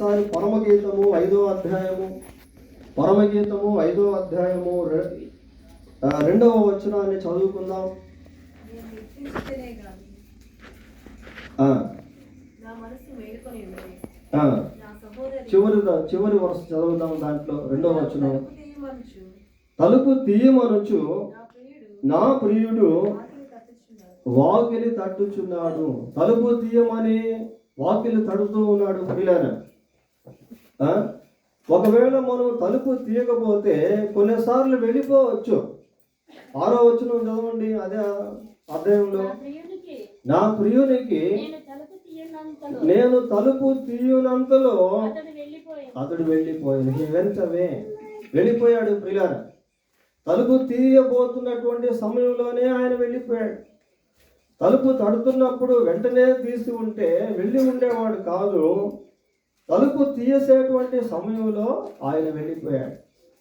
ఒకసారి పరమగీతము 5వ అధ్యాయము 2వ వచనాన్ని చదువుకుందాం. చివరి వరుస చదువుదాం. దాంట్లో 2వ వచనం, తలుపు తీయమనుచు నా ప్రియుడు వాకిలి తట్టుచున్నాడు. తలుపు తీయమని వాకిలి తడుతూ ఉన్నాడు. ప్రియులారా, ఒకవేళ మనం తలుపు తీయకపోతే కొన్నిసార్లు వెళ్ళిపోవచ్చు. 6వ వచనం చదవండి అదే అధ్యాయంలో, నా ప్రియునికి నేను తలుపు తీయనంతలో అతడు వెళ్ళిపోయాడు. హి వెంట్ అవే, వెళ్ళిపోయాడు. ప్రియులారా, తలుపు తీయబోతున్నటువంటి సమయంలోనే ఆయన వెళ్ళిపోయాడు. తలుపు తడుతున్నప్పుడు వెంటనే తీసి ఉంటే వెళ్ళి ఉండేవాడు కాదు. తలుపు తీసేటువంటి సమయంలో ఆయన వెళ్ళిపోయాడు.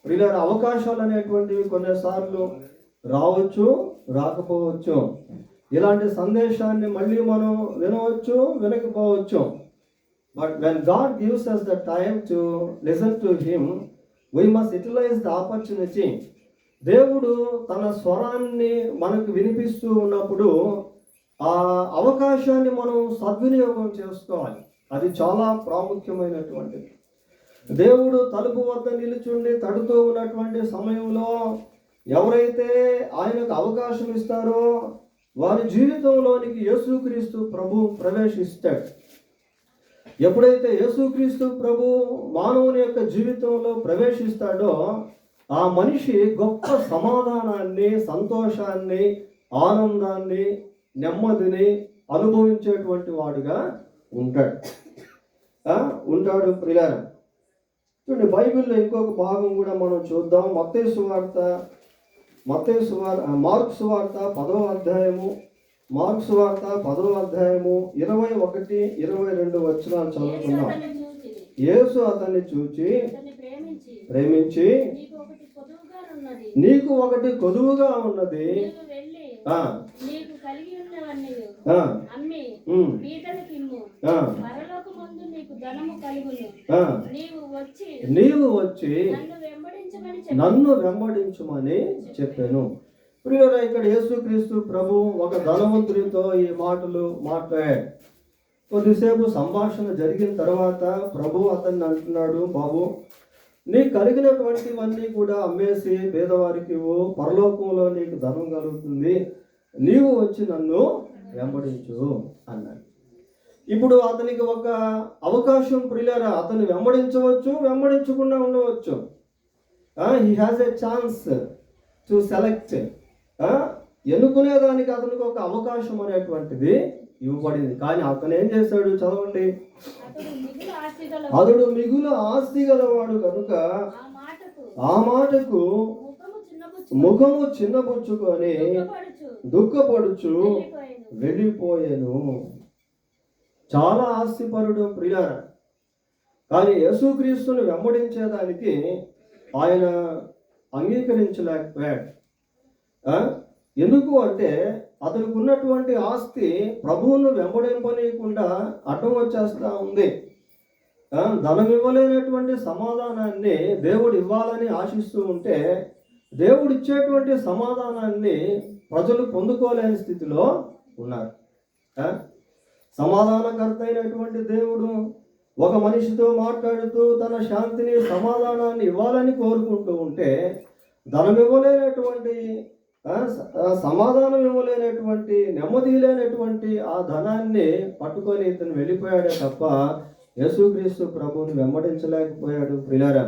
ప్రియులారా, అవకాశాలు అనేటువంటివి కొన్నిసార్లు రావచ్చు, రాకపోవచ్చు. ఇలాంటి సందేశాన్ని మళ్ళీ మనం వినవచ్చు, వినకపోవచ్చు. But when God gives us the time to listen to him, we must utilize the opportunity. దేవుడు తన స్వరాన్ని మనకు వినిపిస్తూ ఉన్నప్పుడు ఆ అవకాశాన్ని మనం సద్వినియోగం చేసుకోవాలి. అది చాలా ప్రాముఖ్యమైనటువంటిది. దేవుడు తలుపు వద్ద నిలుచుండి తడుతూ ఉన్నటువంటి సమయంలో ఎవరైతే ఆయనకు అవకాశం ఇస్తారో వారి జీవితంలోనికి యేసుక్రీస్తు ప్రభు ప్రవేశిస్తాడు. ఎప్పుడైతే యేసుక్రీస్తు ప్రభు మానవుని యొక్క జీవితంలో ప్రవేశిస్తాడో ఆ మనిషి గొప్ప సమాధానాన్ని, సంతోషాన్ని, ఆనందాన్ని, నెమ్మదిని అనుభవించేటువంటి వాడుగా ఉంటాడు. ప్రియులారా, చూడండి, బైబిల్లో ఇంకొక భాగం కూడా మనం చూద్దాం. మార్కు సువార్త 10వ అధ్యాయము 21, 22 వచనాలు చదువుకుందాం. యేసు అతన్ని చూచి ప్రేమించి, నీకు ఒకటి కొదువుగా ఉన్నది, నీవు వచ్చి నన్ను వెంబడించుమని చెప్పాను. ప్రియులారా, ఇక్కడ యేసుక్రీస్తు ప్రభు ఒక ధనవంతుడితో ఈ మాటలు మాట్లాడాడు. కొద్దిసేపు సంభాషణ జరిగిన తర్వాత ప్రభు అతన్ని అంటున్నాడు, బాబు, నీకు కలిగినటువంటివన్నీ కూడా అమ్మేసి పేదవారికి ఇవ్వు, పరలోకంలో నీకు ధనం కలుగుతుంది, నీవు వచ్చి నన్ను వెంబడించు అన్నాడు. ఇప్పుడు అతనికి ఒక అవకాశం. ప్రియులారా, అతను వెంబడించవచ్చు, వెంబడించకుండా ఉండవచ్చు. He has a chance to select. ఎన్నుకునేదానికి అతనికి ఒక అవకాశం అనేటువంటిది ఇవ్వబడింది. కానీ అతను ఏం చేశాడు? చదవండి, అతడు మిగులు ఆస్తి గలవాడు కనుక ఆ మాటకు ముఖము చిన్నబుచ్చుకొని దుఃఖపడుచు వెళ్ళిపోయాను. చాలా ఆస్తిపరుడు ప్రియులారా, కానీ యేసుక్రీస్తుని వెంబడించేదానికి ఆయన అంగీకరించలేకపోయాడు. ఎందుకు అంటే అతనికి ఉన్నటువంటి ఆస్తి ప్రభువును వెంబడింపనీయకుండా అడ్డం వచ్చేస్తూ ఉంది. ధనం ఇవ్వలేనటువంటి సమాధానాన్ని దేవుడు ఇవ్వాలని ఆశిస్తూ ఉంటే దేవుడు ఇచ్చేటువంటి సమాధానాన్ని ప్రజలు పొందుకోలేని స్థితిలో ఉన్నారు. సమాధానకర్త అయినటువంటి దేవుడు ఒక మనిషితో మాట్లాడుతూ తన శాంతిని, సమాధానాన్ని ఇవ్వాలని కోరుకుంటూ ఉంటే ధనం ఇవ్వలేనటువంటి, సమాధానం ఇవ్వలేనటువంటి, నెమ్మది లేనటువంటి ఆ ధనాన్ని పట్టుకొని ఇతను వెళ్ళిపోయాడే తప్ప యేసుక్రీస్తు ప్రభువుని వెంబడించలేకపోయాడు. ప్రియులారా,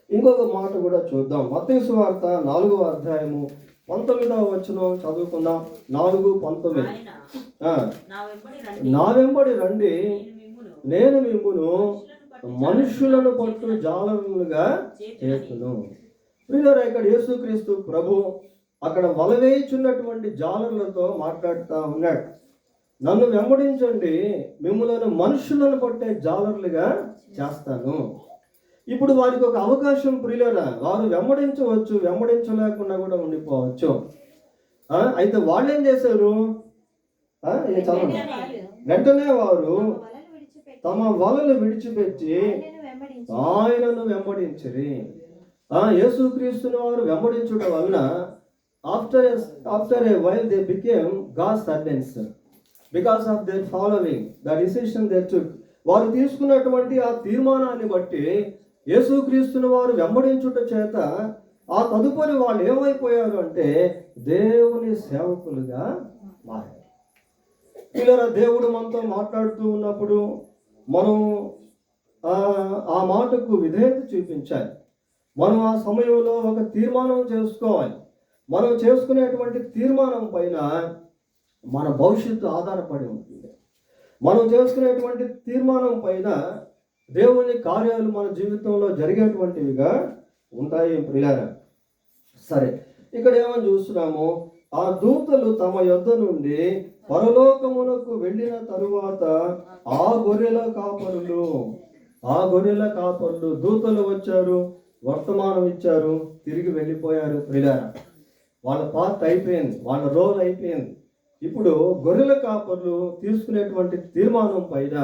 ఇంకొక మాట కూడా చూద్దాం. మత్తయి సువార్త 4వ అధ్యాయము 19వ వచనం చదువుకుందాం. 4:19, నా వెంబడి రండి, నేను మిమ్మును మనుషులను పట్టు జాలరులుగా చేస్తును. ప్రియులారా, ఇక్కడ యేసుక్రీస్తు ప్రభు అక్కడ వలవేయుచున్నటువంటి జాలరులతో మాట్లాడుతూ ఉన్నాడు. నన్ను వెంబడించండి, మిమ్ములను మనుషులను పట్టే జాలరులుగా చేస్తాను. ఇప్పుడు వారికి ఒక అవకాశం ప్రియులారా, వారు వెంబడించవచ్చు, వెంబడించలేకుండా కూడా ఉండిపోవచ్చు. అయితే వాళ్ళు ఏం చేశారు? వెంటనే వారు తమ వలలు విడిచిపెట్టి ఆయనను వెంబడించిరి. యేసుక్రీస్తుని వారు వెంబడించడం వలన after a while they became God's servants because of their following the decision they took. వారు తీసుకున్నటువంటి ఆ తీర్మానాన్ని బట్టి యేసుక్రీస్తుని వారు వెంబడించుట చేత ఆ తదుపరి వాళ్ళు ఏమైపోయారు అంటే దేవుని సేవకులుగా మారారు. పిల్లల దేవుడు మనతో మాట్లాడుతూ ఉన్నప్పుడు మనం ఆ మాటకు విధేయత చూపించాలి. మనం ఆ సమయంలో ఒక తీర్మానం చేసుకోవాలి. మనం చేసుకునేటువంటి తీర్మానం పైన మన భవిష్యత్తు ఆధారపడి ఉంటుంది. మనం చేసుకునేటువంటి తీర్మానం పైన దేవుని కార్యాలు మన జీవితంలో జరిగేటువంటివిగా ఉంటాయి ప్రియారా. సరే, ఇక్కడ ఏమని చూస్తున్నాము, ఆ దూతలు తమ యొద్ద నుండి పరలోకమునకు వెళ్ళిన తరువాత ఆ గొర్రెల కాపరులు దూతలు వచ్చారు, వర్తమానం ఇచ్చారు, తిరిగి వెళ్ళిపోయారు ప్రియారా. వాళ్ళ పాత్ర అయిపోయింది, వాళ్ళ రోల్ అయిపోయింది. ఇప్పుడు గొర్రెల కాపర్లు తీసుకునేటువంటి తీర్మానం పైన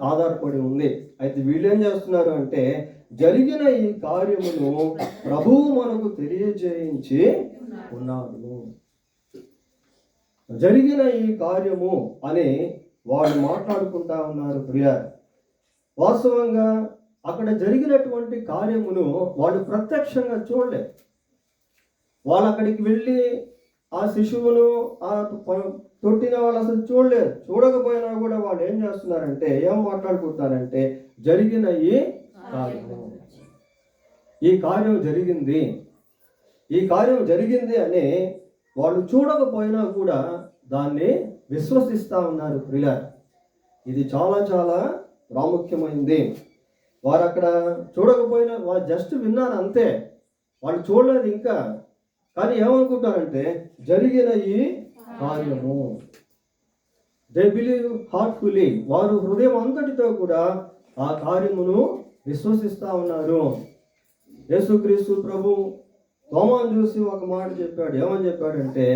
ఆధారపడి ఉంది. అయితే వీళ్ళు ఏం చేస్తున్నారు అంటే జరిగిన ఈ కార్యమును ప్రభువు మనకు తెలియజేయించి ఉన్నాడు. జరిగిన ఈ కార్యము అని వాళ్ళు మాట్లాడుకుంటా ఉన్నారు ప్రియ. వాస్తవంగా అక్కడ జరిగినటువంటి కార్యమును వాళ్ళు ప్రత్యక్షంగా చూడలేదు. వాళ్ళు అక్కడికి వెళ్ళి ఆ శిశువును ఆ తొట్టిన వాళ్ళు అసలు చూడలేదు. చూడకపోయినా కూడా వాళ్ళు ఏం చేస్తున్నారంటే ఏం మాట్లాడుకుంటారంటే జరిగిన ఈ కార్యం జరిగింది అని వాళ్ళు చూడకపోయినా కూడా దాన్ని విశ్వసిస్తూ ఉన్నారు ప్రియ. ఇది చాలా చాలా ప్రాముఖ్యమైనది. వారు అక్కడ చూడకపోయినా వాళ్ళు జస్ట్ విన్నారు అంతే, వాళ్ళు చూడలేదు ఇంకా. కానీ ఏమనుకుంటారంటే జరిగిన ఈ కార్యము, దే బిలీవ్ హార్ట్ఫుల్లీ, వారు హృదయం అంతటితో కూడా ఆ కార్యమును విశ్వసిస్తూ ఉన్నారు. యేసుక్రీస్తు ప్రభు తోమాను చూసి ఒక మాట చెప్పాడు. ఏమని చెప్పాడంటే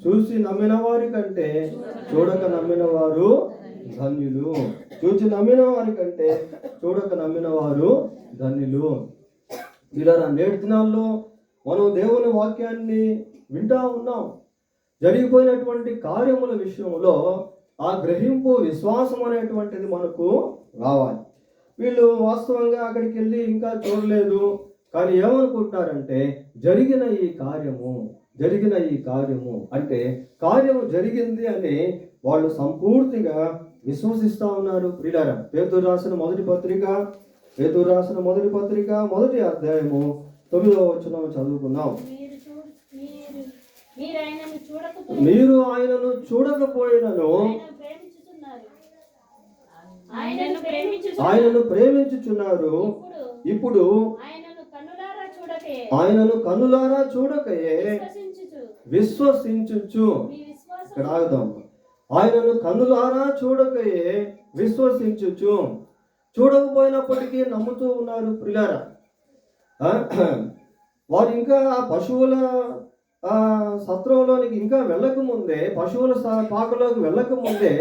చూసి నమ్మిన వారి కంటే చూడక నమ్మిన వారు ధన్యులు. చూసి నమ్మిన వారి కంటే చూడక నమ్మిన వారు ధన్యులు. ఇలా నేటి దినాల్లో మనం దేవుని వాక్యాన్ని వింటా ఉన్నాం. జరిగిపోయినటువంటి కార్యముల విషయంలో ఆ గ్రహింపు, విశ్వాసం అనేటువంటిది మనకు రావాలి. వీళ్ళు వాస్తవంగా అక్కడికి వెళ్ళి ఇంకా చూడలేదు. కానీ ఏమనుకుంటున్నారంటే జరిగిన ఈ కార్యము అంటే కార్యము జరిగింది అని వాళ్ళు సంపూర్తిగా విశ్వసిస్తూ ఉన్నారు ప్రియులారా. పేతురు రాసిన మొదటి పత్రిక మొదటి అధ్యాయము 9వ వచనం చదువుకున్నాం. మీరు ఆయనను చూడకపోయినను ఆయనను ప్రేమించుచున్నారు. ఇప్పుడు ఆయనను కన్నులారా చూడకయే విశ్వసించుచు. ఇక్కడ ఆగుదాం. ఆయనను కన్నులారా చూడకయే విశ్వసించుచు. చూడకపోయినప్పటికీ నమ్ముతూ ఉన్నారు ప్రియులారా. వారు ఇంకా పశువుల సత్రంలోనికి ఇంకా వెళ్ళకముందే, పశువుల పాకలోకి వెళ్ళకముందే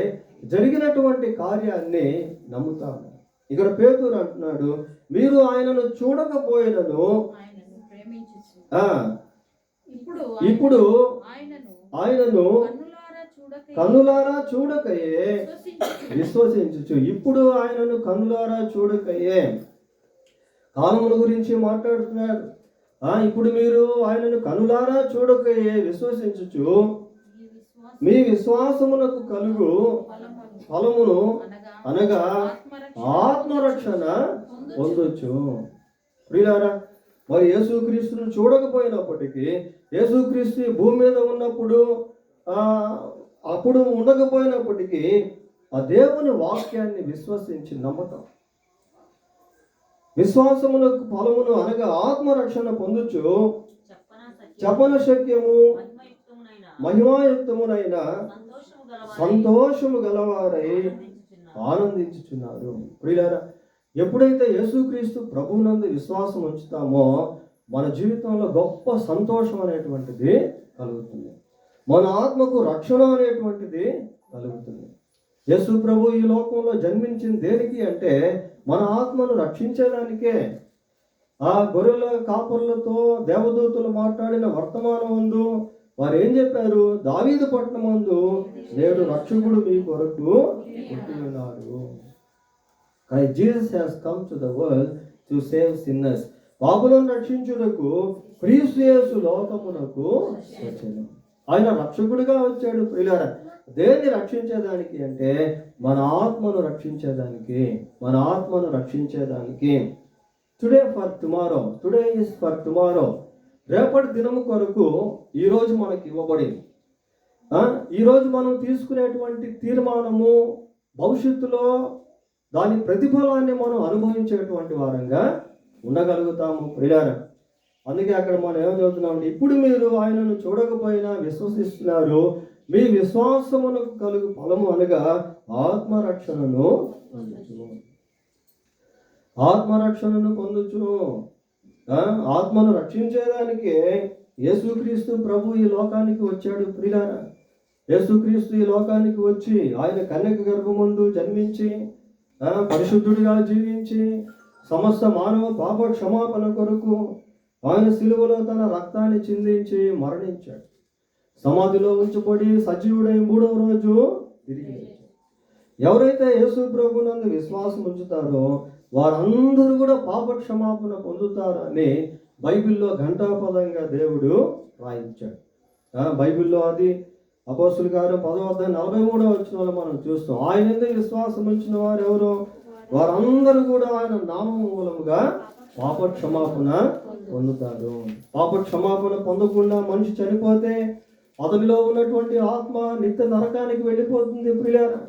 జరిగినటువంటి కార్యాన్ని నమ్ముతాము. ఇక్కడ పేతురు అంటున్నాడు, మీరు ఆయనను చూడకపోయినను ఇప్పుడు ఆయనను కన్నులారా చూడకయే విశ్వసించుచు. ఇప్పుడు ఆయనను కన్నులారా చూడకయే కాలముల గురించి మాట్లాడుతున్నారు. ఇప్పుడు మీరు ఆయనను కనులారా చూడకయే విశ్వసించుచు మీ విశ్వాసమునకు కలుగు ఫలమును అనగా ఆత్మరక్షణ పొందొచ్చు. ప్రియులారా, మరి యేసుక్రీస్తును చూడకపోయినప్పటికీ, యేసుక్రీస్తు భూమి మీద ఉన్నప్పుడు అప్పుడు ఉండకపోయినప్పటికీ ఆ దేవుని వాక్యాన్ని విశ్వసించి నమ్మటం, విశ్వాసమునకు ఫలమును అనగా ఆత్మరక్షణ పొందుచు చెప్పన శక్యము మహిమాయుక్తమునైన సంతోషము గలవారై ఆనందించుచున్నారు. ప్రియులారా, ఎప్పుడైతే యేసుక్రీస్తు ప్రభువునందు విశ్వాసం ఉంచుతామో మన జీవితంలో గొప్ప సంతోషం అనేటువంటిది కలుగుతుంది. మన ఆత్మకు రక్షణ అనేటువంటిది కలుగుతుంది. యేసు ప్రభు ఈ లోకంలో జన్మించింది దేనికి అంటే మన ఆత్మను రక్షించేదానికే. ఆ గొర్రెల కాపర్లతో దేవదూతలు మాట్లాడిన వర్తమానం ముందు వారు ఏం చెప్పారు? దావీదు పట్టణమందు నేడు రక్షకుడు మీ కొరకు పుట్టి ఉన్నాడు. Jesus has come to the world to save sinners. పాపులను రక్షించుటకు క్రీస్తు యేసు లోకమునకు వచ్చాడు. ఆయన రక్షకుడిగా వచ్చాడు. ప్రియులారా, దేన్ని రక్షించేదానికి అంటే మన ఆత్మను రక్షించేదానికి, మన ఆత్మను రక్షించేదానికి. Today for tomorrow, today is for tomorrow. రేపటి దినము కొరకు ఈరోజు మనకి ఇవ్వబడింది. ఈరోజు మనం తీసుకునేటువంటి తీర్మానము భవిష్యత్తులో దాని ప్రతిఫలాన్ని మనం అనుభవించేటువంటి వారంగా ఉండగలుగుతాము. ప్రియులారా, అందుకే అక్కడ మనం ఏం చదువుతున్నామంటే, ఇప్పుడు మీరు ఆయనను చూడకపోయినా విశ్వసిస్తున్నారు, మీ విశ్వాసమునకు కలుగు ఫలము అనగా ఆత్మరక్షణను పొందుచు. ఆత్మరక్షణను పొందుచు. ఆత్మను రక్షించేదానికి యేసుక్రీస్తు ప్రభు ఈ లోకానికి వచ్చాడు. ప్రియులారా, యేసుక్రీస్తు ఈ లోకానికి వచ్చి ఆయన కన్యక గర్భమందు జన్మించి పరిశుద్ధుడిగా జీవించి సమస్త మానవ పాప క్షమాపణ కొరకు ఆయన సిలువలో తన రక్తాన్ని చిందించి మరణించాడు. సమాధిలో ఉంచబడి సజీవుడై 3వ రోజు తిరిగి లేచాడు. ఎవరైతే యేసు ప్రభునందు విశ్వాసం ఉంచుతారో వారందరూ కూడా పాప క్షమాపణ పొందుతారని బైబిల్లో ఘంటాపదంగా దేవుడు రాయించాడు. బైబిల్లో అది అపోస్తుల కార్యం 10:43 వచనంలో మనం చూస్తాం. ఆయన ఎందుకు విశ్వాసం ఉంచిన వారు ఎవరో వారందరూ కూడా ఆయన నామం మూలముగా పాప క్షమాపణ పొందుతారు. పాప క్షమాపణ పొందకుండా మనిషి చనిపోతే అతనిలో ఉన్నటువంటి ఆత్మ నిత్య నరకానికి వెళ్ళిపోతుంది. ప్రియులారా,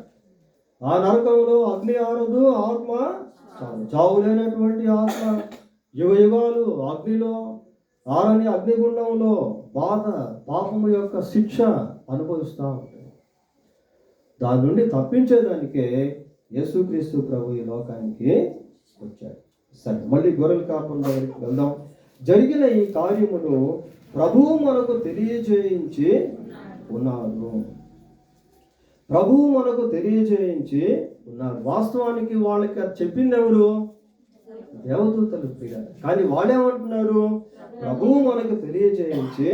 ఆ నరకంలో అగ్ని ఆరదు, ఆత్మ చావులేనటువంటి ఆత్మ యుగ యుగాలు అగ్నిలో ఆరని అగ్నిగుండంలో బాధ, పాపము యొక్క శిక్ష అనుభవిస్తూ ఉంటుంది. దాని నుండి తప్పించేదానికే యేసుక్రీస్తు ప్రభు ఈ లోకానికి వచ్చాడు. సరే, మళ్ళీ గొర్రెల కాపరుల దగ్గరికి వెళ్దాం. జరిగిన ఈ కార్యమును ప్రభువు మనకు తెలియజేయించి ఉన్నారు. ప్రభువు మనకు తెలియజేయించి ఉన్నారు. వాస్తవానికి వాళ్ళకి అది చెప్పింది ఎవరు? దేవదూతలు. ప్రియులారా, కానీ వాళ్ళేమంటున్నారు? ప్రభువు మనకు తెలియజేయించి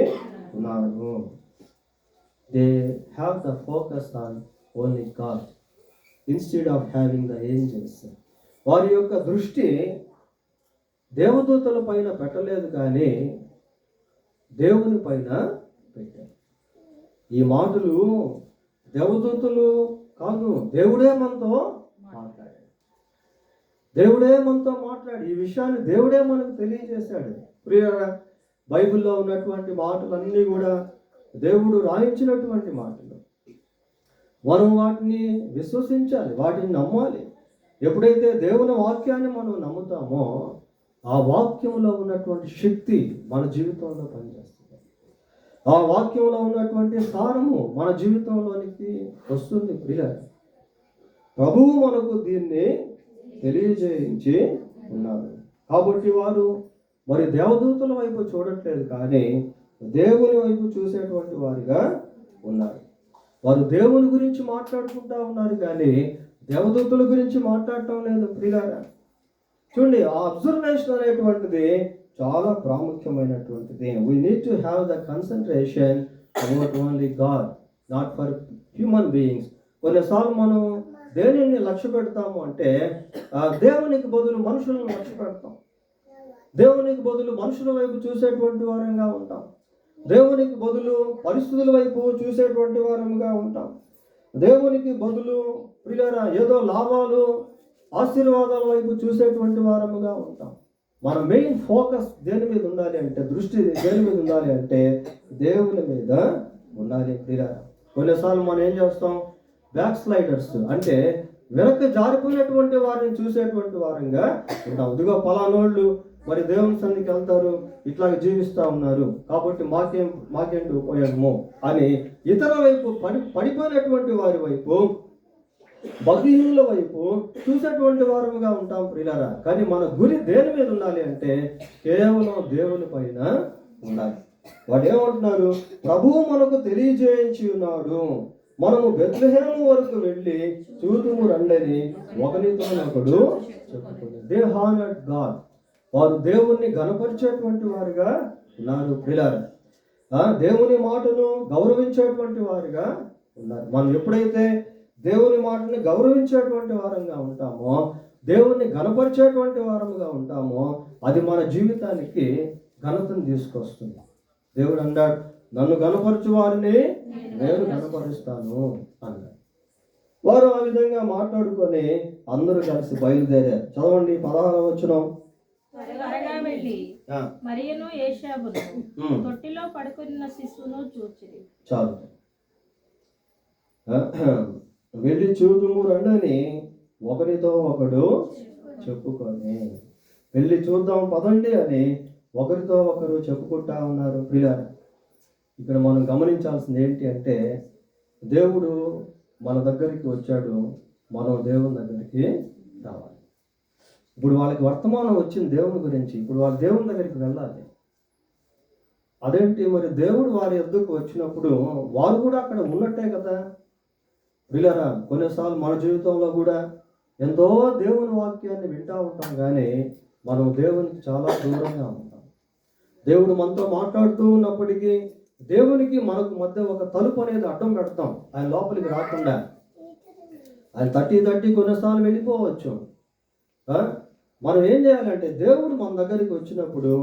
ఉన్నారు. They have the focus on only God instead of having the angels. వారి యొక్క దృష్టి దేవదూతల పైన పెట్టలేదు, కానీ దేవుని పైన పెట్టారు. ఈ మాటలు దేవదూతలు కాదు, దేవుడే మనతో మాట్లాడాడు. దేవుడే మనతో మాట్లాడి ఈ విషయాన్ని దేవుడే మనకు తెలియజేశాడు. ప్రియులారా, బైబిల్లో ఉన్నటువంటి మాటలన్నీ కూడా దేవుడు రాయించినటువంటి మాటలు. మనం వాటిని విశ్వసించాలి, వాటిని నమ్మాలి. ఎప్పుడైతే దేవుని వాక్యాన్ని మనం నమ్ముతామో ఆ వాక్యంలో ఉన్నటువంటి శక్తి మన జీవితంలో పనిచేస్తుంది. ఆ వాక్యంలో ఉన్నటువంటి సారము మన జీవితంలోనికి వస్తుంది. ప్రియులారా, ప్రభువు మనకు దీన్ని తెలియజేయించి ఉన్నారు. కాబట్టి వారు మరి దేవదూతల వైపు చూడట్లేదు, కానీ దేవుని వైపు చూసేటువంటి వారిగా ఉన్నారు. వారు దేవుని గురించి మాట్లాడుకుంటా ఉన్నారు, కానీ దేవదూతల గురించి మాట్లాడటం లేదు. ప్రియులారా, చూడండి, ఆ అబ్జర్వేషన్ అనేటువంటిది చాలా ప్రాముఖ్యమైనటువంటిది. We need to have the concentration about only God, not for human beings. కొన్నిసార్లు మనం దేనిని లక్ష్య పెడతాము అంటే దేవునికి బదులు మనుషులను లక్ష్య పెడతాం. దేవునికి బదులు మనుషుల వైపు చూసేటువంటి వారంగా ఉంటాం. దేవునికి బదులు పరిస్థితుల వైపు చూసేటువంటి వారంగా ఉంటాం. దేవునికి బదులు ప్రియులారా ఏదో లాభాలు ఆశీర్వాదాల వైపు చూసేటువంటి వారముగా ఉంటాం. మన మెయిన్ ఫోకస్ దేని మీద ఉండాలి అంటే, దృష్టి దేని మీద ఉండాలి అంటే దేవుని మీద ఉండాలి. ప్రియులారా, కొన్నిసార్లు మనం ఏం చేస్తాం? బ్యాక్ స్లైడర్స్ అంటే వెనక్కి జారిపోయినటువంటి వారిని చూసేటువంటి వారంగా ఉంటాం. ఇదిగో పలానోళ్ళు మరి దేవుని సన్నిధికి వెళ్తారు, ఇట్లా జీవిస్తూ ఉన్నారు, కాబట్టి మాకేంటి ఉపయోగము అని ఇతరుల వైపు పడిపోయినటువంటి వారి వైపు, భక్తిహీనుల వైపు చూసేటువంటి వారముగా ఉంటాం. ప్రియులారా, కానీ మన గురి దేని మీద ఉండాలి అంటే కేవలం దేవుని పైన ఉండాలి. వాడు ఏమంటున్నారు? ప్రభువు మనకు తెలియజేయించి ఉన్నాడు. మనము బెత్లెహేము వరకు వెళ్ళి చూతుము రండని ఒకరితో ఒకడు చెప్పుకుని. They honoured God. వారు దేవుణ్ణి గణపరిచేటువంటి వారుగా ఉన్నారు ప్రియులారా. దేవుని మాటను గౌరవించేటువంటి వారుగా ఉన్నారు. మనం ఎప్పుడైతే దేవుని మాటని గౌరవించేటువంటి వారంగా ఉంటామో, దేవుణ్ణి గణపరిచేటువంటి వారముగా ఉంటామో, అది మన జీవితానికి ఘనతను తీసుకొస్తుంది. దేవుడు అన్నాడు, నన్ను గణపరచు వారిని నేను గణపరుస్తాను అన్నాడు. వారు ఆ విధంగా మాట్లాడుకొని అందరూ కలిసి బయలుదేరారు. చదవండి 16వ వచనం. మరియును యేషాబును తొట్టిలో పడుకున్న శిశువును చూచిరి. చాలు. వెళ్ళి చూదుము రండని ఒకరితో ఒకడు చెప్పుకొని, వెళ్ళి చూద్దాం పదండి అని ఒకరితో ఒకరు చెప్పుకుంటా ఉన్నారు ప్రియులారా. ఇక్కడ మనం గమనించాల్సింది ఏంటి అంటే, దేవుడు మన దగ్గరికి వచ్చాడు, మనం దేవుని దగ్గరికి రావాలి. ఇప్పుడు వాళ్ళకి వర్తమానం వచ్చింది దేవుని గురించి, ఇప్పుడు వాళ్ళు దేవుని దగ్గరికి వెళ్ళాలి. అదేంటి మరి, దేవుడు వారి యొద్దకు వచ్చినప్పుడు వారు కూడా అక్కడ ఉన్నట్టే కదా ప్రియులారా. కొన్నిసార్లు మన జీవితంలో కూడా ఎంతో దేవుని వాక్యాన్ని వింటూ ఉంటాం, కానీ మనం దేవునికి చాలా దూరంగా ఉంటాం. దేవుడు మనతో మాట్లాడుతూ ఉన్నప్పటికీ దేవునికి మనకు మధ్య ఒక తలుపు అనేది అడ్డం పెడతాం, ఆయన లోపలికి రాకుండా. ఆయన తట్టి కొన్నిసార్లు వెళ్ళిపోవచ్చు. మనం ఏం చేయాలంటే, దేవుడు మన దగ్గరికి వచ్చినప్పుడు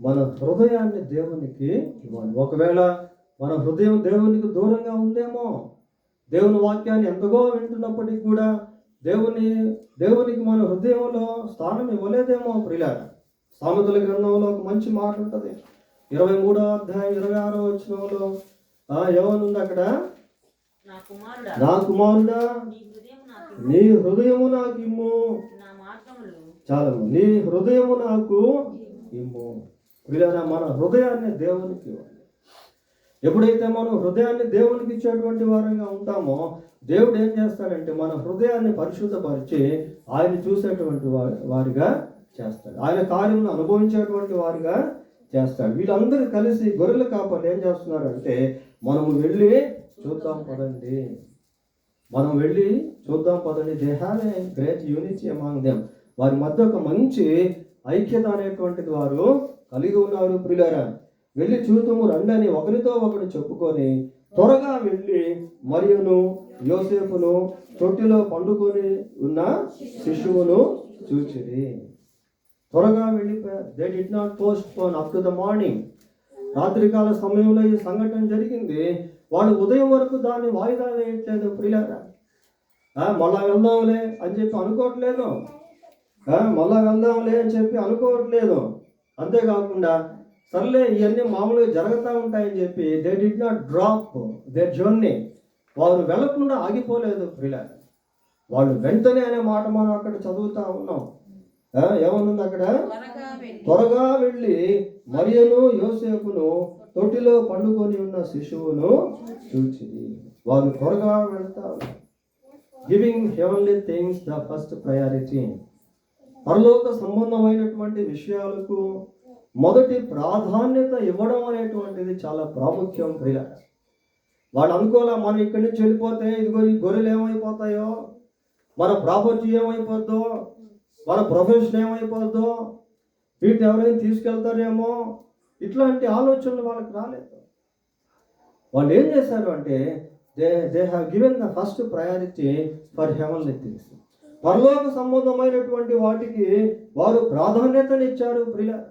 మన హృదయాన్ని దేవునికి ఇవ్వాలి. ఒకవేళ మన హృదయం దేవునికి దూరంగా ఉందేమో, దేవుని వాక్యాన్ని ఎంతగో వింటున్నప్పటికీ కూడా దేవునికి మన హృదయంలో స్థానం ఇవ్వలేదేమో ప్రియులారా. సామెతల గ్రంథంలో ఒక మంచి మాట ఉంటుంది, 23వ అధ్యాయం 26వ వచనంలో ఏమనుంది అక్కడ? నా కుమారుడా నీ హృదయము నాకు ఇమ్ము. చాలమ్మ, నీ హృదయము నాకు ఇమ్ము. ప్రియులారా, మన హృదయాన్ని దేవునికి ఇవ్వాలి. ఎప్పుడైతే మనం హృదయాన్ని దేవునికి ఇచ్చేటువంటి వారంగా ఉంటామో, దేవుడు ఏం చేస్తాడంటే మన హృదయాన్ని పరిశుద్ధపరిచి ఆయన చూసేటువంటి వారిగా చేస్తాడు, ఆయన కార్యమును అనుభవించేటువంటి వారిగా చేస్తాడు. వీళ్ళందరూ కలిసి గొర్రెల కాపర్లు ఏం చేస్తున్నారంటే, మనము వెళ్ళి చూద్దాం పదండి, మనం వెళ్ళి చూద్దాం పదండి. They have a great unity among them. వారి మధ్య ఒక మంచి ఐక్యత అనేటువంటిది వారు కలిగి ఉన్నారు ప్రియులారా. వెళ్ళి చూద్దాము రండని ఒకరితో ఒకరు చెప్పుకొని త్వరగా వెళ్ళి మరియును యోసేపును తొట్టిలో పండుకొని ఉన్న శిశువును చూచిరి. త్వరగా వెళ్ళిపోయారు. They did not post phone up to the morning. రాత్రికాల సమయంలో ఈ సంఘటన జరిగింది. వాళ్ళు ఉదయం వరకు దాన్ని వాయిదా వేయట్లేదు ప్రియులారా. మళ్ళా వెళ్దాంలే అని చెప్పి అనుకోవట్లేదు, మళ్ళా వెళ్దాంలే అని చెప్పి అనుకోవట్లేదు. అంతేకాకుండా సర్లే ఇవన్నీ మామూలుగా జరుగుతూ ఉంటాయని చెప్పి they did not drop their journey. వారు వెళ్లకుండా ఆగిపోలేదు ప్రియులారా. వాళ్ళు వెంటనే అనే మాట మనం అక్కడ చదువుతా ఉన్నాం. ఏమనుంది అక్కడ? త్వరగా వెళ్ళి మరియును యోసేపును తొట్టిలో పండుకొని ఉన్న శిశువును చూచిరి. వారు త్వరగా వెళ్తారు. Giving heavenly things the first priority. పరలోక సంబంధమైనటువంటి విషయాలకు మొదటి ప్రాధాన్యత ఇవ్వడం అనేటువంటిది చాలా ప్రాముఖ్యం ప్రియులారా. వాళ్ళు అనుకోలే, మనం ఇక్కడి నుంచి వెళ్ళిపోతే ఇదిగో ఈ గొర్రెలు ఏమైపోతాయో, మన ప్రాపర్టీ ఏమైపోద్దో, మన ప్రొఫెషన్ ఏమైపోద్దో, వీటిని ఎవరైనా తీసుకెళ్తారేమో, ఇట్లాంటి ఆలోచనలు వాళ్ళకి రాలేదు. వాళ్ళు ఏం చేశారు అంటే they have given the first priority for heavenly things. పరలోక సంబంధమైనటువంటి వాటికి వారు ప్రాధాన్యతనిచ్చారు ప్రియులారా.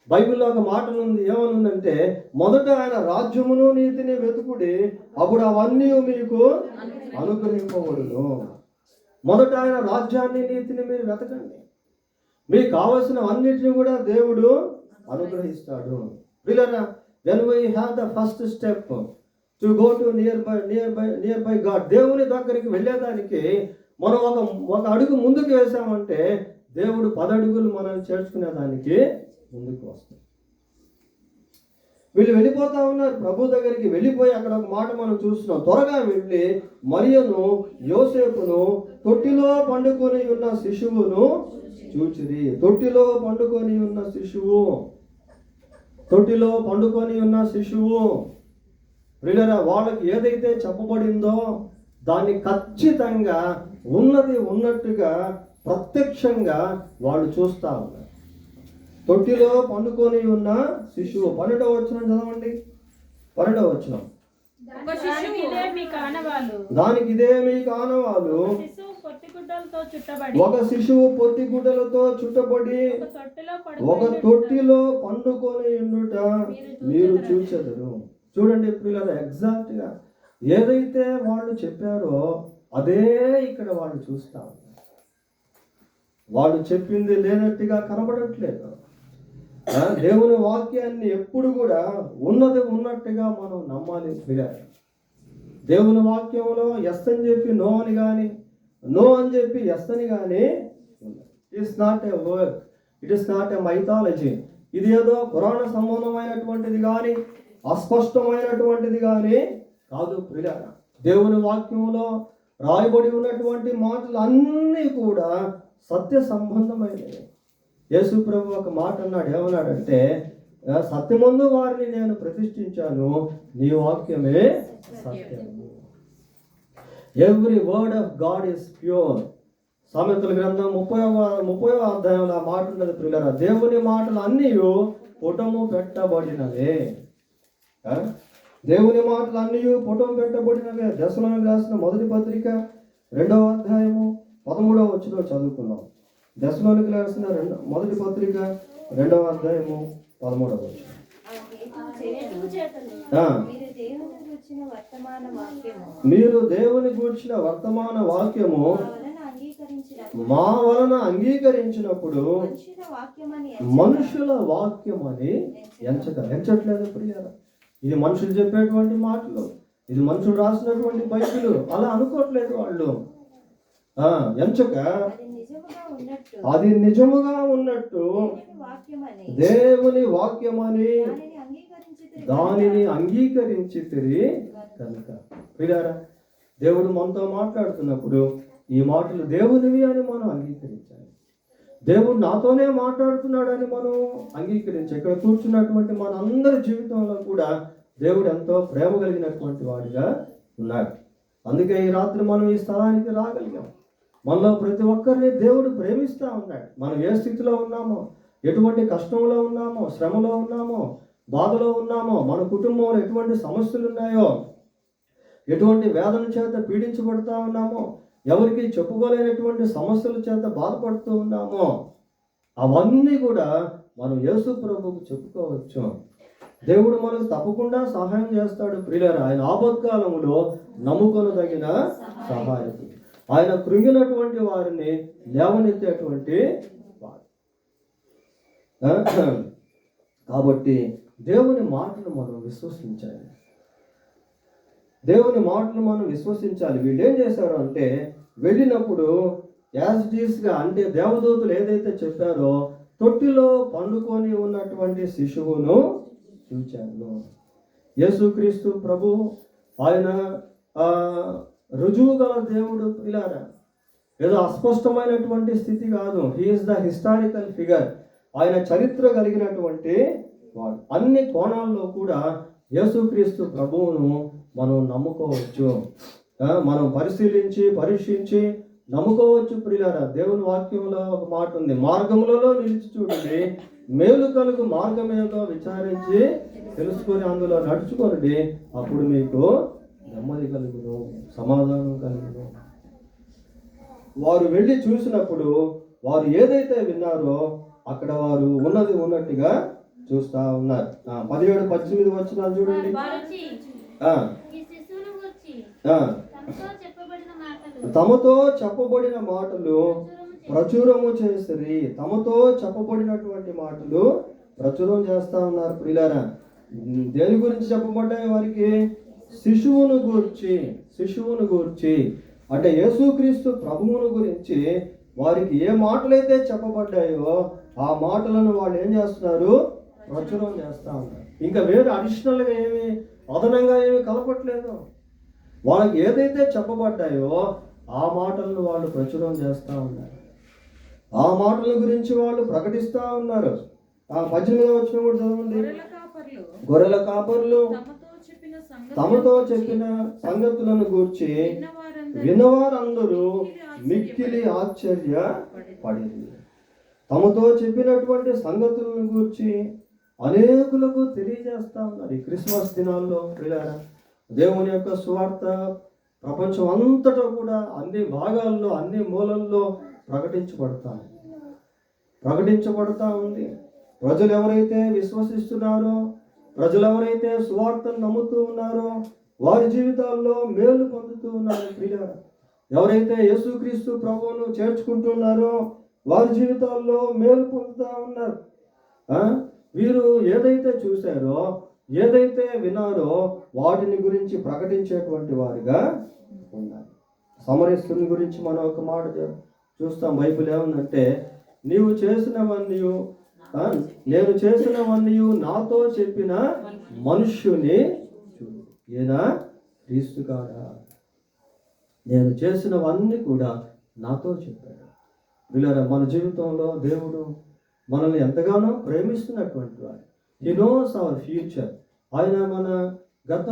బైబిల్లో ఒక మాట ఉంది, ఏమనుందంటే, మొదట ఆయన రాజ్యమును నీతిని వెతుకుడి, అప్పుడు అవన్నీ మీకు అనుగ్రహింపబడును. మొదట ఆయన రాజ్యాన్ని నీతిని మీరు వెతకండి, మీకు కావలసిన అన్నిటిని కూడా దేవుడు అనుగ్రహిస్తాడు. ప్రియులారా, when we have the first step to go to nearby God, దేవుని దగ్గరికి వెళ్ళేదానికి మనం ఒక అడుగు ముందుకు వేసామంటే దేవుడు 10 అడుగులు మనల్ని చేర్చుకునేదానికి ముందుకు వస్తాం. వీళ్ళు వెళ్ళిపోతా ఉన్నారు ప్రభు దగ్గరికి. వెళ్ళిపోయి అక్కడ ఒక మాట మనం చూస్తున్నాం, త్వరగా వెళ్ళి మరియును యోసేపును తొట్టిలో పండుకొని ఉన్న శిశువును చూచిరి. తొట్టిలో పండుకొని ఉన్న శిశువు, తొట్టిలో పండుకొని ఉన్న శిశువు ప్రియులారా, వాళ్ళకి ఏదైతే చెప్పబడిందో దాన్ని ఖచ్చితంగా ఉన్నది ఉన్నట్టుగా ప్రత్యక్షంగా వాళ్ళు చూస్తా ఉన్నారు. తొట్టిలో పండుకొని ఉన్న శిశువు, 12వ వచనం చదవండి. 12వ వచనం. దానికి ఇదే మీకు ఆనవాలు. దానికి ఇదే మీకు ఆనవాలు. శిశువు పొత్తిగుడ్డలతో చుట్టబడి, ఒక శిశువు పొత్తిగుడ్డలతో చుట్టబడి ఒక తొట్టిలో పండుకొని ఉండుట మీరు చూచెదరు. చూడండి పిల్లలు, ఎగ్జాక్ట్ గా ఏదైతే వాళ్ళు చెప్పారో అదే ఇక్కడ వాళ్ళు చూస్తా ఉన్నారు. వాళ్ళు చెప్పింది లేనట్టుగా కనబడట్లేదు. దేవుని వాక్యాన్ని ఎప్పుడు కూడా ఉన్నది ఉన్నట్టుగా మనం నమ్మాలి పిల్లలు. దేవుని వాక్యంలో ఎస్ అని చెప్పి నో అని కానీ, నో అని చెప్పి ఎస్ అని కానీ, it is not a work, it is not a mythology. ఇది ఏదో పురాణ సంబంధమైనటువంటిది కానీ అస్పష్టమైనటువంటిది కానీ కాదు ప్రియులారా. దేవుని వాక్యంలో రాయబడి ఉన్నటువంటి మాటలు అన్నీ కూడా సత్య సంబంధమైనవి. యేసు ప్రభు ఒక మాట అన్నాడు, ఏమన్నాడంటే, సత్యమందు వారిని నేను ప్రతిష్ఠించాను, నీ వాక్యమే సత్యము. Every word of God is pure. సామెతల గ్రంథం 30వ అధ్యాయంలో ఆ మాట ఉన్నది ప్రియులారా. దేవుని మాటలు అన్నీ పుటము పెట్టబడినవే. దేవుని మాటలు అన్నీ పుటం పెట్టబడినవే. దశలోనికి రాసిన మొదటి పత్రిక 2వ అధ్యాయము 13వ వచనం చదువుకున్నాం. దశలోనికి రాసిన మొదటి పత్రిక 2వ అధ్యాయము 13వ వచనం. మీరు దేవుని గూర్చిన వర్తమాన వాక్యము మా వలన అంగీకరించినప్పుడు మనుషుల వాక్యమని ఎంచట్లేదు ప్రియారా. ఇది మనుషులు చెప్పేటువంటి మాటలు, ఇది మనుషులు రాసినటువంటి బైబిలు అలా అనుకోవట్లేదు వాళ్ళు. ఎంచక అది నిజముగా ఉన్నట్టు దేవుని వాక్యమని దానిని అంగీకరించితిరి కనుక. ప్రియారా, దేవుడు మనతో మాట్లాడుతున్నప్పుడు ఈ మాటలు దేవునివి అని మనం అంగీకరించాలి. దేవుడు నాతోనే మాట్లాడుతున్నాడని మనం అంగీకరించాలి. ఇక్కడ కూర్చున్నటువంటి మన అందరి జీవితంలో కూడా దేవుడు ఎంతో ప్రేమ కలిగినటువంటి వాడిగా ఉన్నాడు. అందుకే ఈ రాత్రి మనం ఈ స్థలానికి రాగలిగాం. మనలో ప్రతి ఒక్కరిని దేవుడు ప్రేమిస్తూ ఉన్నాడు. మనం ఏ స్థితిలో ఉన్నామో, ఎటువంటి కష్టంలో ఉన్నామో, శ్రమలో ఉన్నామో, బాధలో ఉన్నామో, మన కుటుంబంలో ఎటువంటి సమస్యలు ఉన్నాయో, ఎటువంటి వేదన చేత పీడించబడుతూ ఉన్నామో, ఎవరికి చెప్పుకోలేనటువంటి సమస్యల చేత బాధపడుతూ ఉన్నామో, అవన్నీ కూడా మనం యేసు ప్రభువుకు చెప్పుకోవచ్చు. దేవుడు మనకు తప్పకుండా సహాయం చేస్తాడు ప్రియులారా. ఆయన ఆపత్కాలంలో నమ్ముకొనదగిన సహాయకుడు. ఆయన కృంగినటువంటి వారిని లేవనెత్తేటువంటి వాడు. కాబట్టి దేవుని మాటను మనం విశ్వసించాలి. దేవుని మాటను మనం విశ్వసించాలి. వీళ్ళు ఏం చేశారు అంటే, వెళ్ళినప్పుడు యాజ్ ఇట్ ఈస్గా, అంటే దేవదూతలు ఏదైతే చెప్పారో తొట్టిలో పండుకొని ఉన్నటువంటి శిశువును చూచాను. యేసుక్రీస్తు ప్రభు ఆయన రుజువు గల దేవుడు పిల్లారా. ఏదో అస్పష్టమైనటువంటి స్థితి కాదు. He is the historical figure. ఆయన చరిత్ర కలిగినటువంటి వాడు. అన్ని కోణాల్లో కూడా యేసుక్రీస్తు ప్రభువును మనం నమ్ముకోవచ్చు. మనం పరిశీలించి పరీక్షించి నమ్ముకోవచ్చు ప్రియులారా. దేవుని వాక్యంలో ఒక మాట ఉంది, మార్గములలో నిలిచి చూడండి, మేలు కలుగు మార్గం ఏదో విచారించి తెలుసుకొని అందులో నడుచుకోండి, అప్పుడు మీకు నెమ్మది కలుగును, సమాధానం కలుగును. వారు వెళ్ళి చూసినప్పుడు వారు ఏదైతే విన్నారో అక్కడ వారు ఉన్నది ఉన్నట్టుగా చూస్తా ఉన్నారు. 17-18 వచనాలు చూడండి. తమతో చెప్పబడిన మాటలు ప్రచురము చేసిరి. తమతో చెప్పబడినటువంటి మాటలు ప్రచురం చేస్తా ఉన్నారు ప్రియులారా. దేని గురించి చెప్పబడ్డాయి వారికి? శిశువును గూర్చి అంటే యేసుక్రీస్తు ప్రభువును గురించి వారికి ఏ మాటలైతే చెప్పబడ్డాయో ఆ మాటలను వాళ్ళు ఏం చేస్తున్నారు? ప్రచురం చేస్తా ఉన్నారు. ఇంకా వేరే అడిషనల్గా ఏమి అదనంగా ఏమి కలపట్లేదు. వాళ్ళకి ఏదైతే చెప్పబడ్డాయో ఆ మాటలను వాళ్ళు ప్రచురం చేస్తూ ఉన్నారు. ఆ మాటల గురించి వాళ్ళు ప్రకటిస్తూ ఉన్నారు. 18వ వచనం కూడా చదవండి. గొర్రెల కాపర్లు తమతో చెప్పిన సంగతులను గూర్చి విన్నవారందరూ మిక్కిలి ఆశ్చర్యపడింది. తమతో చెప్పినటువంటి సంగతులను గూర్చి అనేకులకు తెలియజేస్తా ఉన్నారు. ఈ క్రిస్మస్ దినాల్లో ప్రియులారా, దేవుని యొక్క సువార్త ప్రపంచం అంతటా కూడా అన్ని భాగాల్లో అన్ని మూలల్లో ప్రకటించబడతా ఉంది. ప్రజలు ఎవరైతే విశ్వసిస్తున్నారో, ప్రజలు ఎవరైతే సువార్తను నమ్ముతూ ఉన్నారో వారి జీవితాల్లో మేలు పొందుతూ ఉన్నారు. ప్రియులారా, ఎవరైతే యేసుక్రీస్తు ప్రభువును చేర్చుకుంటున్నారో వారి జీవితాల్లో మేలు పొందుతూ ఉన్నారు. వీరు ఏదైతే చూశారో, ఏదైతే విన్నారో వాటిని గురించి ప్రకటించేటువంటి వారిగా ఉన్నారు. సమరస్తుని గురించి మనం ఒక మాట చూస్తాం. బైబిల్ ఏమందంటే, నీవు చేసినవన్నీ నేను చేసినవన్నీ నాతో చెప్పిన మనుష్యుని చూడు, ఈయన క్రీస్తు కాడా, నేను చేసినవన్నీ కూడా నాతో చెప్పాడు. వీళ్ళ మన జీవితంలో దేవుడు మనల్ని ఎంతగానో ప్రేమిస్తున్నటువంటి వాడు. He knows our future. ఆయన మన గత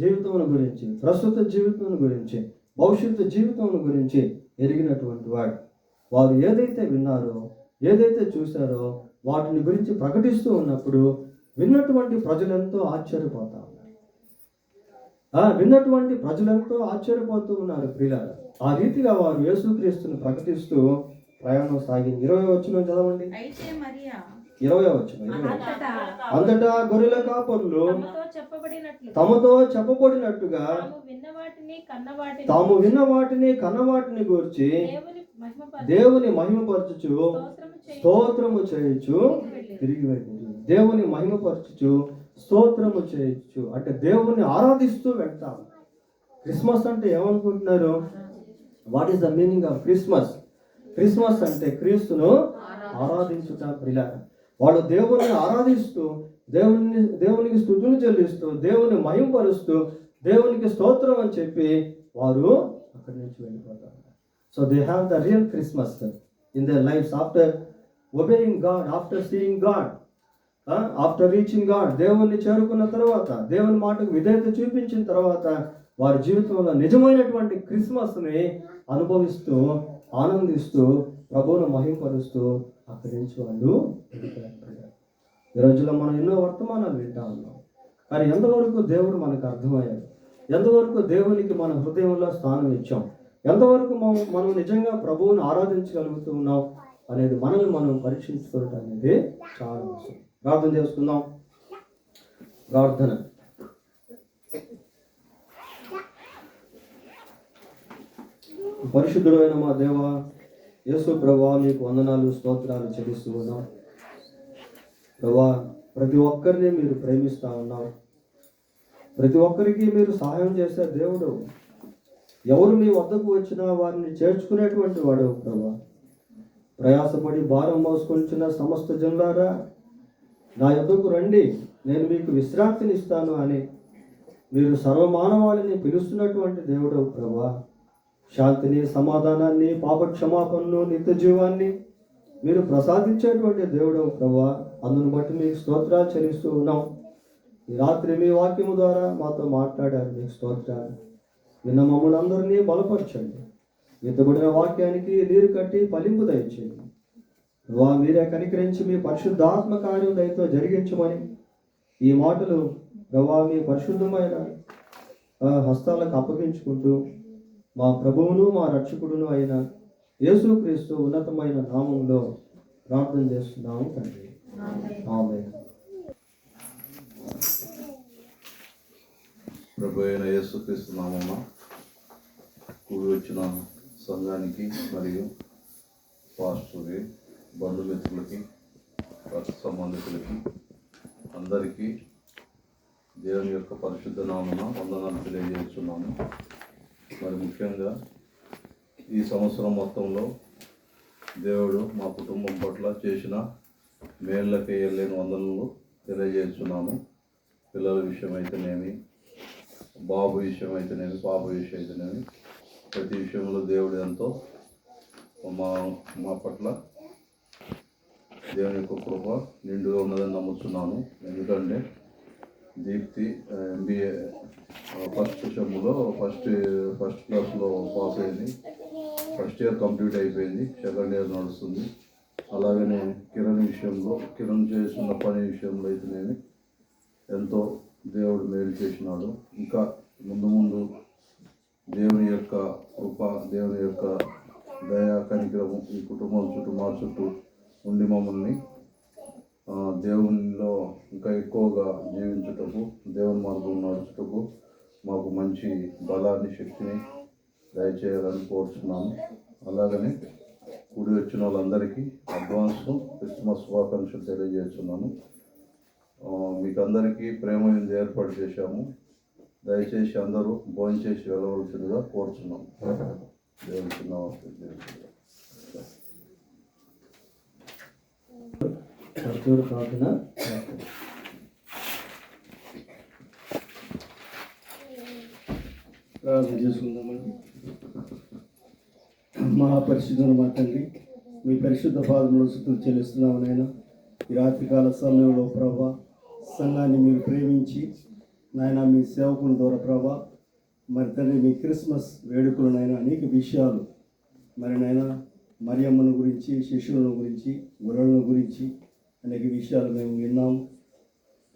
జీవితం గురించి, ప్రస్తుత జీవితం గురించి, భవిష్యత్తు జీవితం గురించి ఎరిగినటువంటి వాడు. వారు ఏదైతే విన్నారో, ఏదైతే చూశారో వాటిని గురించి ప్రకటిస్తూ ఉన్నప్పుడు విన్నటువంటి ప్రజలెంతో ఆశ్చర్యపోతా ఉన్నారు. విన్నటువంటి ప్రజలెంతో ఆశ్చర్యపోతూ ఉన్నారు. ప్రియులారా, ఆ రీతిగా వారు యేసుక్రీస్తుని ప్రకటిస్తూ ప్రయాణం సాగింది. 20వ వచనం చదవండి. 20వ వచనం. అంతటా గొర్రెల కాపరులు తమతో చెప్పబడినట్టుగా తాము విన్న వాటిని కన్నవాటిని గూర్చి దేవుని మహిమపరచుచు స్తోత్రము చేయొచ్చు తిరిగి వెళ్ళింది. దేవుని మహిమపరచుచు స్తోత్రము చేయొచ్చు అంటే దేవుని ఆరాధిస్తూ వెళ్తాం. క్రిస్మస్ అంటే ఏమనుకుంటున్నారు? What is the meaning of Christmas? Christmas అంటే క్రీస్తును ఆరాధించుట. ప్రియులారా, వాళ్ళు దేవుని ఆరాధిస్తూ, దేవునికి స్తుతులు చెల్లిస్తూ, దేవుని మహిమపరుస్తూ, దేవునికి స్తోత్రం అని చెప్పి వారు అక్కడి నుంచి వెళ్ళిపోతారు. So they have the real Christmas in there lifes after obeying God, after seeing God, after reaching God. దేవుణ్ణి చేరుకున్న తర్వాత, దేవుని మాటకు విధేయత చూపించిన తర్వాత వారి జీవితంలో నిజమైనటువంటి క్రిస్మస్ని అనుభవిస్తూ, ఆనందిస్తూ, ప్రభువును మహిమపరుస్తూ అక్కడి నుంచి వాళ్ళు వెళ్ళిపోయారు. ఈ రోజుల్లో మనం ఎన్నో వర్తమానాలు వింటా ఉన్నాం. కానీ ఎంతవరకు దేవుడు మనకు అర్థమయ్యాడు? ఎంతవరకు దేవునికి మన హృదయంలో స్థానం ఇచ్చాం? ఎంతవరకు మనం నిజంగా ప్రభువును ఆరాధించగలుగుతూ ఉన్నాం అనేది మనల్ని మనం పరీక్షించుకోవడం అనేది చాలా అవసరం. ప్రార్థన చేసుకుందాం. ప్రార్థన. పరిశుద్ధుడైన మా దేవ యేసు ప్రభువా, మీకు వందనాలు, స్తోత్రాలు చెల్లిస్తూ ఉన్నాం. ప్రభువా, ప్రతి ఒక్కరిని మీరు ప్రేమిస్తూ ఉన్నాం. ప్రతి ఒక్కరికి మీరు సహాయం చేసే దేవుడు. ఎవరు మీ వద్దకు వచ్చినా వారిని చేర్చుకునేటువంటి వాడు. ప్రభువా, ప్రయాసపడి భారం మోసుకొంచున్న సమస్త జనులారా, నా యొద్దకు రండి, నేను మీకు విశ్రాంతిని ఇస్తాను అని మీరు సర్వమానవాళిని పిలుస్తున్నటువంటి దేవుడు. ప్రభువా, శాంతిని, సమాధానాన్ని, పాప క్షమాపణను, నిత్య జీవాన్ని మీరు ప్రసాదించేటువంటి దేవుడు. ప్రభువా, అందును బట్టి మీకు స్తోత్రాలు చెల్లిస్తూ ఉన్నాం. ఈ రాత్రి మీ వాక్యము ద్వారా మాతో మాట్లాడారు, మీకు స్తోత్రాలు. విన్న మమ్మల్ని అందరినీ బలపరచండి. విత్తబడిన వాక్యానికి నీరు కట్టి ఫలింపు దయచేయండి. ప్రభువా, మీరే కనికరించి మీ పరిశుద్ధాత్మ కార్యం దయతో జరిగించమని ఈ మాటలు ప్రభువా మీ పరిశుద్ధమైన హస్తాలకు అప్పగించుకుంటూ మా ప్రభువును మా రక్షకుడును అయిన యేసుక్రీస్తు ఉన్నతమైన నామంలో ప్రార్థన చేస్తున్నాము తండ్రి. ఆమేన్. ప్రభు అయిన యేసుక్రీస్తు నామమున కూడి వచ్చిన సంఘానికి మరియు పాస్టర్కి, బంధుమిత్రులకి, రక్త సంబంధికులకి అందరికీ దేవుని యొక్క పరిశుద్ధ నామమున వందనాలు తెలియజేస్తున్నాము. మరి ముఖ్యంగా ఈ సంవత్సరం మొత్తంలో దేవుడు మా కుటుంబం పట్ల చేసిన మేళ్ళకి వెళ్ళలేని వందనలు తెలియజేస్తున్నాము. పిల్లల విషయం అయితేనేమి, బాబు విషయం అయితేనేమి, పాప విషయం అయితేనేమి, ప్రతి విషయంలో దేవుడు ఎంతో మా పట్ల దేవుని యొక్క కృప నిండుగా ఉన్నదని నమ్ముతున్నాను. ఎందుకంటే దీప్తి MBA ఫస్ట్ సెమ్లో ఫస్ట్ క్లాస్లో పాస్ అయింది. ఫస్ట్ ఇయర్ కంప్లీట్ అయిపోయింది, సెకండ్ ఇయర్ నడుస్తుంది. అలాగనే కిరణ్ చేస్తున్న పని విషయంలో అయితేనేమి ఎంతో దేవుడు మేలు చేసినాడు. ఇంకా ముందు దేవుని యొక్క కృప, దేవుని యొక్క దయా కనికరము ఈ కుటుంబం చుట్టూ మా చుట్టూ ఉండి మమ్మల్ని దేవునిలో ఇంకా ఎక్కువగా జీవించుటకు, దేవుని మార్గం నడుచుటకు మాకు మంచి బలాన్ని, శక్తిని దయచేయాలని కోరుతున్నాము. అలాగనే కూడి వచ్చిన వాళ్ళందరికీ అడ్వాన్స్ క్రిస్మస్ శుభాకాంక్షలు తెలియజేస్తున్నాను. మీకు అందరికీ ప్రేమ ఏర్పాటు చేశాము. దయచేసి అందరూ భోజనం చేసి వెళ్ళవలసిందిగా కోరుచున్నాం. దేవుని చిన్న ప్రార్థన. ప్రార్థన చేసుకుందామండి. మహాపరిశుద్ధుడు మా తండ్రి, మీ పరిశుద్ధ పాదములో స్తుతులు చెల్లిస్తున్నాము నాయన. ఈ రాత్రికాల సమయంలో ప్రభా సంఘాన్ని మీరు ప్రేమించి నాయన మీ సేవకుల ద్వారా ప్రభా మరి తండ్రి మీ క్రిస్మస్ వేడుకలు నాయన అనేక విషయాలు మరి నాయన మరియమ్మను గురించి, శిశువులను గురించి, గొర్రెలను గురించి అనేక విషయాలు మేము విన్నాము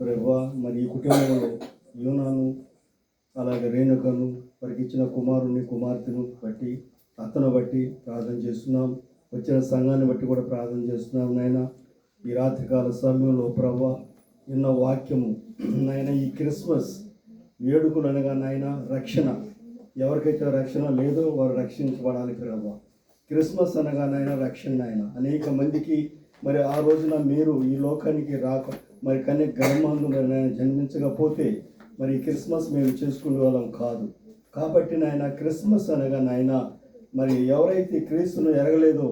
ప్రభా. మరి ఈ కుటుంబంలో యోనాను అలాగే రేణుకను వారికి ఇచ్చిన కుమారుని, కుమార్తెను బట్టి, అత్తను బట్టి ప్రార్థన చేస్తున్నాం. వచ్చిన సంఘాన్ని బట్టి కూడా ప్రార్థన చేస్తున్నాం నాయన. ఈ రాత్రికాల సమయంలో ప్రభా ఎన్నో వాక్యము నాయన ఈ క్రిస్మస్ వేడుకలు అనగా నాయన రక్షణ, ఎవరికైతే రక్షణ లేదో వారు రక్షించబడాలి ప్రభా. క్రిస్మస్ అనగా నాయన రక్షణ నాయన. అనేక మందికి మరి ఆ రోజున మీరు ఈ లోకానికి రాక మరి కన్య గర్భమందు మరి నాయన జన్మించకపోతే మరి క్రిస్మస్ మేము చేసుకునే వాళ్ళం కాదు. కాబట్టి నాయన క్రిస్మస్ అనగా నాయన మరి ఎవరైతే క్రీస్తును ఎరగలేదో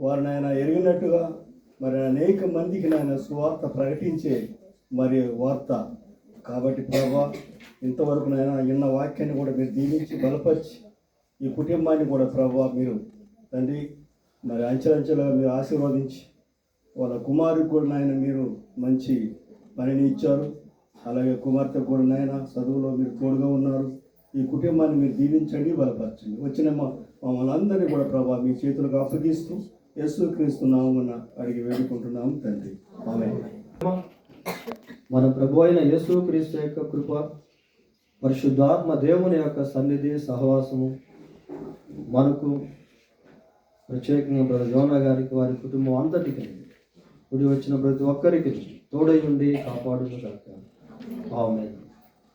వారు నాయన ఎరిగినట్టుగా మరి అనేక మందికి నాయన సువార్త ప్రకటించే మరి వార్త. కాబట్టి ప్రభా ఇంతవరకు నాయన విన్న వాక్యాన్ని కూడా మీరు దీవించి బలపరిచి ఈ కుటుంబాన్ని కూడా ప్రభా మీరు తండ్రి మరి అంచెలంచెలుగా మీరు ఆశీర్వదించి వాళ్ళ కుమారుడికి కూడా నాయన మీరు మంచి పనిని ఇచ్చారు. అలాగే కుమార్తె కూడా నాయన చదువులో మీరు తోడుగా ఉన్నారు. ఈ కుటుంబాన్ని మీరు దీవించండి, బలపరచండి. వచ్చిన మమ్మల్ని అందరినీ కూడా ప్రభా మీ చేతులకు అప్పగిస్తూ యేసుక్రీస్తు నామమున అడిగి వేడుకుంటున్నాము తండ్రి, ఆమేన్. మన ప్రభు అయిన యేసుక్రీస్తు యొక్క కృప, పరిశుద్ధాత్మ దేవుని యొక్క సన్నిధి, సహవాసము మనకు ప్రత్యేకంగా బ్రదర్ జోనా గారికి, వారి కుటుంబం అంతటికి, కూడి వచ్చిన ప్రతి ఒక్కరికి తోడై ఉండి కాపాడును గాక. ఆమేన్.